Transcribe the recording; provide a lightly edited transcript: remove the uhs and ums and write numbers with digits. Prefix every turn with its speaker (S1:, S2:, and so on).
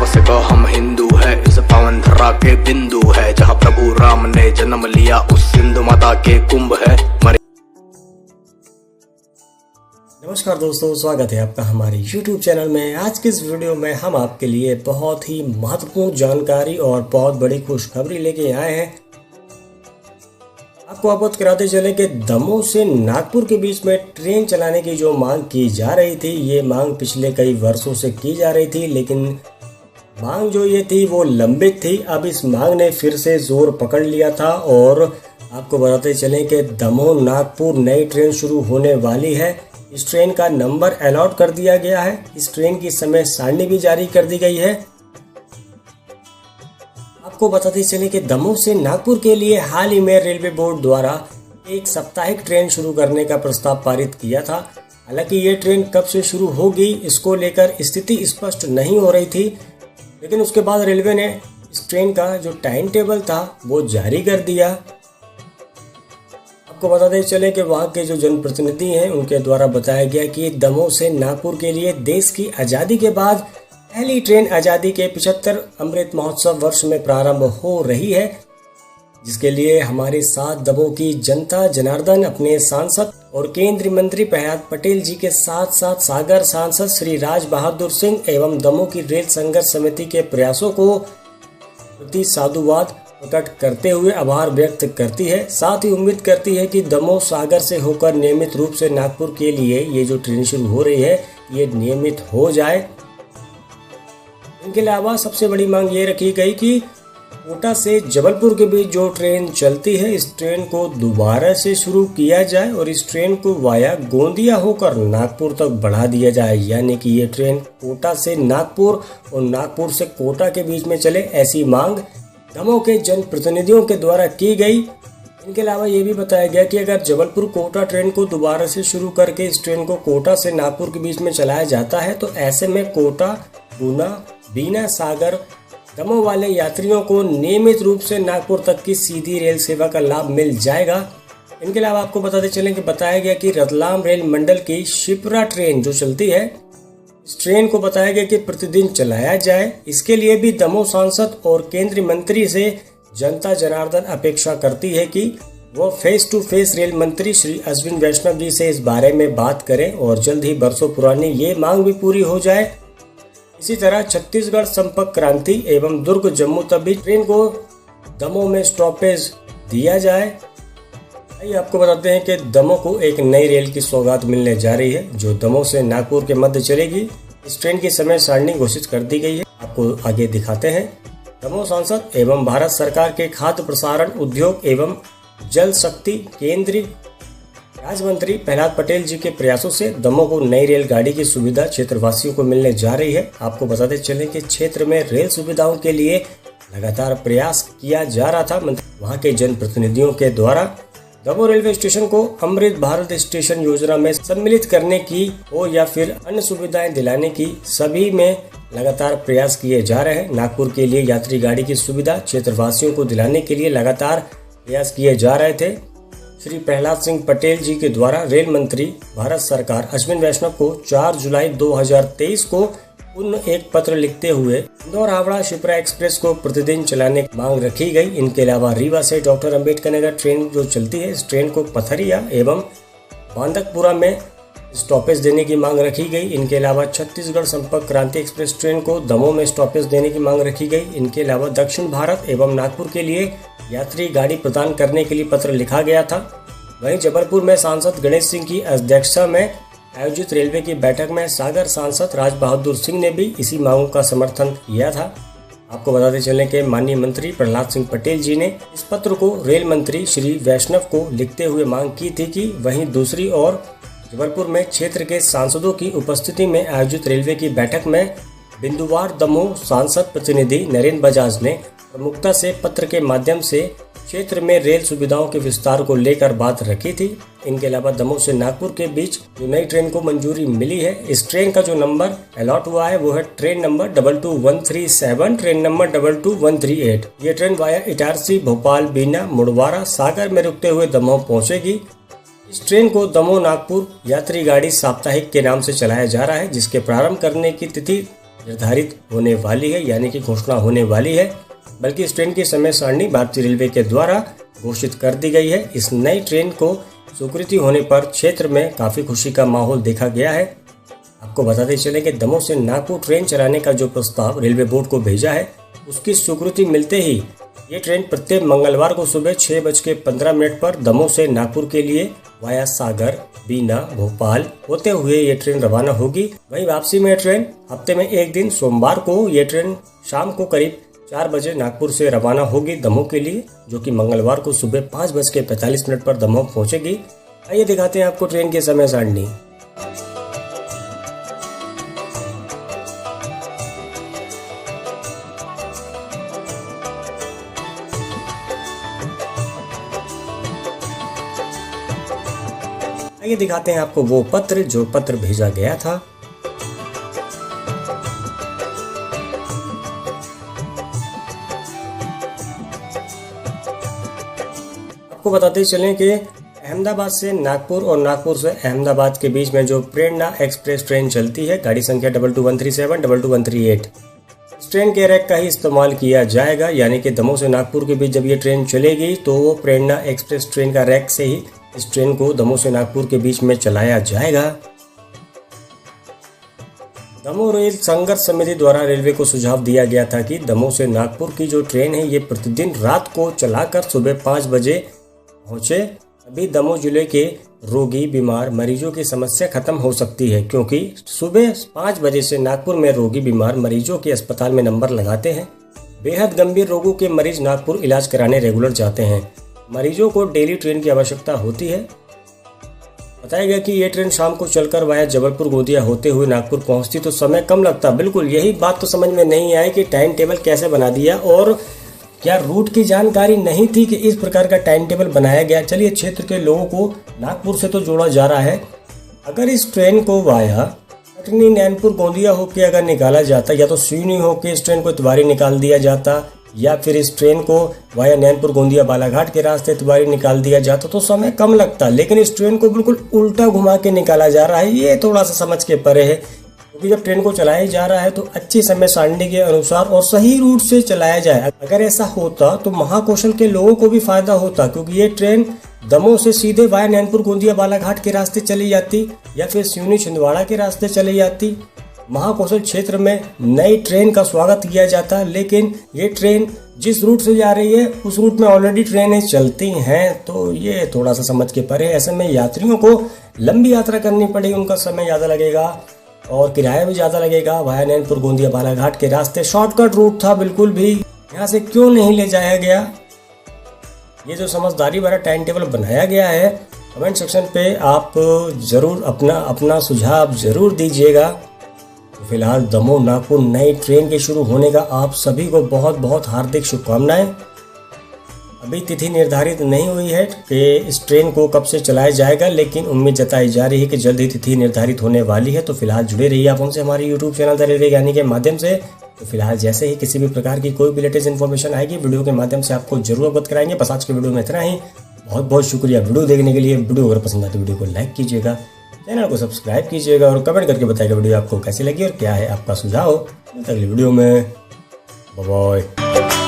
S1: बस का हम हिंदू है, इस पावन धरा के बिंदु है, जहाँ प्रभु राम ने जन्म लिया उस सिंधु माता के कुंभ है।
S2: नमस्कार दोस्तों, स्वागत है आपका हमारे YouTube चैनल में। आज की इस वीडियो में हम आपके लिए बहुत ही महत्वपूर्ण जानकारी और बहुत बड़ी खुशखबरी लेके आए हैं। आपको अवगत कराते चले कि दमोह से नागपुर के बीच में ट्रेन चलाने की जो मांग की जा रही थी, ये मांग पिछले कई वर्षों से की जा रही थी, लेकिन मांग जो ये थी वो लंबित थी। अब इस मांग ने फिर से जोर पकड़ लिया था और आपको बताते चले कि दमोह नागपुर नई ट्रेन शुरू होने वाली है। इस ट्रेन का नंबर अलॉट कर दिया गया है। इस ट्रेन की समय सारणी भी जारी कर दी गई है। आपको बताते चले कि दमोह से नागपुर के लिए हाल ही में रेलवे बोर्ड द्वारा एक साप्ताहिक ट्रेन शुरू करने का प्रस्ताव पारित किया था। हालांकि ये ट्रेन कब से शुरू होगी इसको लेकर स्थिति स्पष्ट नहीं हो रही थी, लेकिन उसके बाद रेलवे ने इस ट्रेन का जो टाइम टेबल था वो जारी कर दिया। आपको बताते चले कि वहाँ के जो जनप्रतिनिधि हैं उनके द्वारा बताया गया कि दमोह से नागपुर के लिए देश की आज़ादी के बाद पहली ट्रेन आज़ादी के 75 अमृत महोत्सव वर्ष में प्रारंभ हो रही है, जिसके लिए हमारे साथ दमोह की जनता जनार्दन अपने सांसद और केंद्रीय मंत्री प्रहलाद पटेल जी के साथ साथ सागर सांसद श्री राज बहादुर सिंह एवं दमोह की रेल संघर्ष समिति के प्रयासों को प्रति साधुवाद प्रकट करते हुए आभार व्यक्त करती है। साथ ही उम्मीद करती है कि दमोह सागर से होकर नियमित रूप से नागपुर के लिए ये जो ट्रेन शुरू हो रही है ये नियमित हो जाए। इनके अलावा सबसे बड़ी मांग ये रखी गई कि कोटा से जबलपुर के बीच जो ट्रेन चलती है इस ट्रेन को दोबारा से शुरू किया जाए और इस ट्रेन को वाया गोंदिया होकर नागपुर तक बढ़ा दिया जाए, यानी कि ये ट्रेन कोटा से नागपुर और नागपुर से कोटा के बीच में चले, ऐसी मांग दमोह के जनप्रतिनिधियों के द्वारा की गई। इनके अलावा ये भी बताया गया कि अगर जबलपुर कोटा ट्रेन को दोबारा से शुरू करके इस ट्रेन को कोटा से नागपुर के बीच में चलाया जाता है तो ऐसे में कोटा, गुना, बीना, सागर, दमोह वाले यात्रियों को नियमित रूप से नागपुर तक की सीधी रेल सेवा का लाभ मिल जाएगा। इनके अलावा आपको बताते चलें कि बताया गया कि रतलाम रेल मंडल की शिप्रा ट्रेन जो चलती है इस ट्रेन को बताया गया कि प्रतिदिन चलाया जाए। इसके लिए भी दमोह सांसद और केंद्रीय मंत्री से जनता जनार्दन अपेक्षा करती है कि वो फेस टू फेस रेल मंत्री श्री अश्विन वैष्णव जी से इस बारे में बात करें और जल्द ही बरसों पुरानी ये मांग भी पूरी हो जाए। इसी तरह छत्तीसगढ़ संपर्क क्रांति एवं दुर्ग जम्मू तवी ट्रेन को दमोह में स्टॉपेज दिया जाए। आइए आपको बताते हैं कि दमोह को एक नई रेल की सौगात मिलने जा रही है जो दमोह से नागपुर के मध्य चलेगी। इस ट्रेन की समय सारणी घोषित कर दी गई है। आपको आगे दिखाते हैं। दमोह सांसद एवं भारत सरकार के खाद्य प्रसारण उद्योग एवं जल शक्ति केंद्रीय राज्य मंत्री प्रहलाद पटेल जी के प्रयासों से दमोह को नई रेलगाड़ी की सुविधा क्षेत्रवासियों को मिलने जा रही है। आपको बताते चलें कि क्षेत्र में रेल सुविधाओं के लिए लगातार प्रयास किया जा रहा था। वहां के जनप्रतिनिधियों के द्वारा दमोह रेलवे स्टेशन को अमृत भारत स्टेशन योजना में सम्मिलित करने की हो या फिर अन्य सुविधाएं दिलाने की, सभी में लगातार प्रयास किए जा रहे हैं। नागपुर के लिए यात्री गाड़ी की सुविधा क्षेत्रवासियों को दिलाने के लिए लगातार प्रयास किए जा रहे थे। श्री प्रहलाद सिंह पटेल जी के द्वारा रेल मंत्री भारत सरकार अश्विन वैष्णव को 4 जुलाई 2023 को पुनः एक पत्र लिखते हुए इंदौर हावड़ा शिप्रा एक्सप्रेस को प्रतिदिन चलाने की मांग रखी गई। इनके अलावा रीवा से डॉक्टर अंबेडकर नगर ट्रेन जो चलती है इस ट्रेन को पथरिया एवं बांदकपुरा में स्टॉपेज देने की मांग रखी गई। इनके अलावा छत्तीसगढ़ संपर्क क्रांति एक्सप्रेस ट्रेन को दमोह में स्टॉपेज देने की मांग रखी गई। इनके अलावा दक्षिण भारत एवं नागपुर के लिए यात्री गाड़ी प्रदान करने के लिए पत्र लिखा गया था। वहीं जबलपुर में सांसद गणेश सिंह की अध्यक्षता में आयोजित रेलवे की बैठक में सागर सांसद राज बहादुर सिंह ने भी इसी मांगों का समर्थन किया था। आपको बताते चलें कि माननीय मंत्री प्रहलाद सिंह पटेल जी ने इस पत्र को रेल मंत्री श्री वैष्णव को लिखते हुए मांग की थी कि वहीं दूसरी ओर जबलपुर में क्षेत्र के सांसदों की उपस्थिति में आयोजित रेलवे की बैठक में बिंदुवार दमोह सांसद प्रतिनिधि नरेंद्र बजाज ने प्रमुखता से पत्र के माध्यम से क्षेत्र में रेल सुविधाओं के विस्तार को लेकर बात रखी थी। इनके अलावा दमोह से नागपुर के बीच जो नई ट्रेन को मंजूरी मिली है, इस ट्रेन का जो नंबर अलॉट हुआ है वो है ट्रेन नंबर 22137, ट्रेन नंबर 22138। ये ट्रेन वाया इटारसी, भोपाल, बीना, मुड़वारा, सागर में रुकते हुए दमोह पहुंचेगी। इस ट्रेन को दमोह नागपुर यात्री गाड़ी साप्ताहिक के नाम से चलाया जा रहा है, जिसके प्रारंभ करने की तिथि निर्धारित होने वाली है, यानी कि घोषणा होने वाली है, बल्कि इस ट्रेन की समय सारणी भारतीय रेलवे के द्वारा घोषित कर दी गई है। इस नई ट्रेन को स्वीकृति होने पर क्षेत्र में काफ़ी खुशी का माहौल देखा गया है। आपको बताते चले कि दमोह से नागपुर ट्रेन चलाने का जो प्रस्ताव रेलवे बोर्ड को भेजा है, उसकी स्वीकृति मिलते ही ये ट्रेन प्रत्येक मंगलवार को सुबह 6:15 पर दमोह से नागपुर के लिए वाया सागर, बीना, भोपाल होते हुए ये ट्रेन रवाना होगी। वहीं वापसी में ट्रेन हफ्ते में एक दिन सोमवार को ये ट्रेन शाम को करीब 4 बजे नागपुर से रवाना होगी दमोह के लिए, जो कि मंगलवार को सुबह 5:45 पर दमोह पहुंचेगी। आइए दिखाते हैं आपको ट्रेन की समय सारणी। आइए दिखाते हैं आपको वो पत्र जो पत्र भेजा गया था। आपको बताते चलें कि अहमदाबाद से नागपुर और नागपुर से अहमदाबाद के बीच में जो प्रेरणा एक्सप्रेस ट्रेन चलती है, गाड़ी संख्या 22137, 22138, इस ट्रेन के रैक का ही इस्तेमाल किया जाएगा। यानी कि दमोह से नागपुर के बीच जब ये ट्रेन चलेगी तो वो प्रेरणा एक्सप्रेस ट्रेन का रैक से ही इस ट्रेन को दमोह से नागपुर के बीच में चलाया जाएगा। दमोह रेल संघर्ष समिति द्वारा रेलवे को सुझाव दिया गया था कि दमोह से नागपुर की जो ट्रेन है ये प्रतिदिन रात को चलाकर सुबह 5 बजे पहुंचे, तभी दमोह जिले के रोगी, बीमार मरीजों की समस्या खत्म हो सकती है, क्योंकि सुबह 5 बजे से नागपुर में रोगी, बीमार मरीजों के अस्पताल में नंबर लगाते हैं। बेहद गंभीर रोगों के मरीज नागपुर इलाज कराने रेगुलर जाते हैं। मरीजों को डेली ट्रेन की आवश्यकता होती है। बताया गया कि ये ट्रेन शाम को चलकर वाया जबलपुर, गोंदिया होते हुए नागपुर पहुंचती तो समय कम लगता। बिल्कुल यही बात तो समझ में नहीं आई कि टाइम टेबल कैसे बना दिया, और क्या रूट की जानकारी नहीं थी कि इस प्रकार का टाइम टेबल बनाया गया। चलिए, क्षेत्र के लोगों को नागपुर से तो जोड़ा जा रहा है। अगर इस ट्रेन को वाया कटनी, नैनपुर, गोंदिया होकर अगर निकाला जाता, या तो सिवनी होकर इस ट्रेन को इतवारी निकाल दिया जाता, या फिर इस ट्रेन को वाया नैनपुर, गोंदिया, बालाघाट के रास्ते इतवारी निकाल दिया जाता तो समय कम लगता। लेकिन इस ट्रेन को बिल्कुल उल्टा घुमा के निकाला जा रहा है। ये थोड़ा सा समझ के परे है, क्योंकि जब ट्रेन को चलाया जा रहा है तो अच्छी समय सारणी के अनुसार और सही रूट से चलाया जाए। अगर ऐसा होता तो महाकौशल के लोगों को भी फायदा होता, क्योंकि ये ट्रेन दमोह से सीधे वाया नैनपुर, गोंदिया, बालाघाट के रास्ते चली जाती, या फिर सिवनी, छिंदवाड़ा के रास्ते चली जाती। महाकौशल क्षेत्र में नई ट्रेन का स्वागत किया जाता, लेकिन ये ट्रेन जिस रूट से जा रही है उस रूट में ऑलरेडी ट्रेनें चलती हैं, तो ये थोड़ा सा समझ के परे। ऐसे में यात्रियों को लंबी यात्रा करनी पड़ेगी, उनका समय ज़्यादा लगेगा और किराया भी ज़्यादा लगेगा। वाया नैनपुर, गोंदिया, बालाघाट के रास्ते शॉर्टकट रूट था, बिल्कुल भी यहाँ से क्यों नहीं ले जाया गया। ये जो समझदारी वाला टाइम टेबल बनाया गया है, कमेंट सेक्शन पे आप ज़रूर अपना सुझाव ज़रूर दीजिएगा। फिलहाल दमोह नागपुर नई ट्रेन के शुरू होने का आप सभी को बहुत बहुत हार्दिक शुभकामनाएं। अभी तिथि निर्धारित नहीं हुई है कि इस ट्रेन को कब से चलाया जाएगा, लेकिन उम्मीद जताई जा रही है कि जल्द ही तिथि निर्धारित होने वाली है। तो फिलहाल जुड़े रहिए आप हमसे हमारे यूट्यूब चैनल द रेलवे ज्ञानी के माध्यम से। तो फिलहाल जैसे ही किसी भी प्रकार की कोई भी लेटेस्ट इन्फॉर्मेशन आएगी, वीडियो के माध्यम से आपको जरूर अवगत कराएंगे। बस आज के वीडियो में इतना ही। बहुत बहुत शुक्रिया वीडियो देखने के लिए। वीडियो अगर पसंद आए तो वीडियो को लाइक कीजिएगा, चैनल को सब्सक्राइब कीजिएगा और कमेंट करके बताइएगा वीडियो आपको कैसी लगी और क्या है आपका सुझाव। अगली वीडियो में बाय बाय।